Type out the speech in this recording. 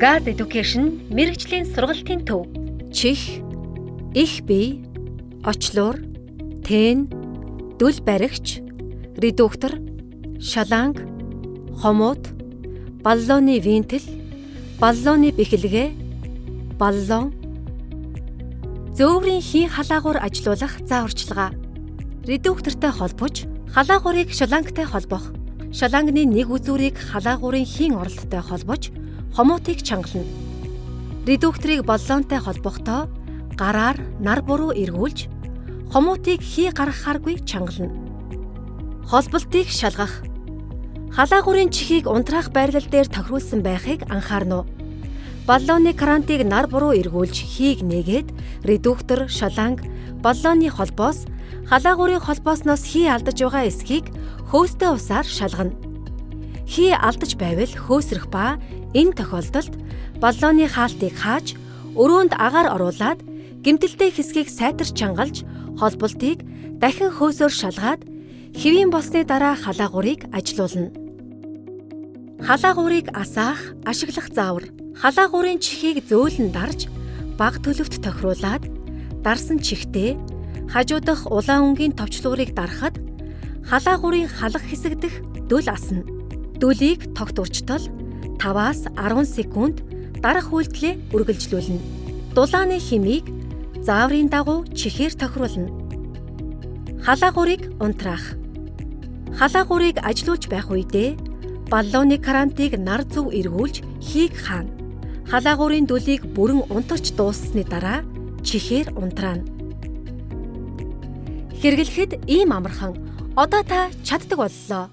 Gaz Education мэргэжлийн сургалтын төв. Чих, их бие, очлуур, тэн, дүл баригч, редуктор, шаланг, хомууд, баллоны винтил, баллоны бэхэлгээ, баллон, зөөврийн хийн халаагуур ажилуулах зааварчилгаа. Редуктортой холбож, халаагуурыг шалангтай холбох. Шалангны нэг үзүүрийг халаагуурын хийн оролттой холбож, хомуутыг чангална. Редукторыг баллонтой холбохдоо гараар нар буруу эргүүлж, хомуутыг хий гаргахааргүй чангална. Холболтыг шалгах. Халаагуурын чихийг унтраах байрлал дээр тохируулсан байхыг анхаарна уу? Баллоны крантыг нар буруу эргүүлж хийг нээгээд редуктор, шаланг, баллоны холбоос халаагуурын холбоосноос хий алдаж байгаа эсхийг хөөстэй усаар шалгана. Хий алдаж байвал хөөсрөх ба энэ тохиолдолд баллоны хаалтыг хааж, өрөөнд агаар оруулаад гэмтэлтэй хэсгийг сайтар чангалж, холболтыг дахин хөөсөөр шалгаад хэвийн болсны дараа халаагуурыг ажилуулна. Халаагуурыг асаах, ашиглах заавар. Халаагуурын чихийг зөөлөн дарж, бага төлөвт тохируулаад, дарсан чихтэй хажуудах улаан өнгийн товчлуурыг дарахад халаагуурын халах хэсэг дэх дүл асна. Дүлийг тогт урчтал 5-аас 10 секунд дарах үйлдэлээ үргэлжлүүлнэ. Дулааны хэмийг зааврын дагуу чихээр тохируулна. Халаагуурыг унтраах. Халаагуурыг ажилуулж байх үедээ баллоны крантыг нар зөв эргүүлж хийг хаана. Халаагуурын дүлийг бүрэн унтарч дууссаны дараа чихээр унтраана. Хэрэглэхэд ийм амархан. Одоо та чаддаг боллоо.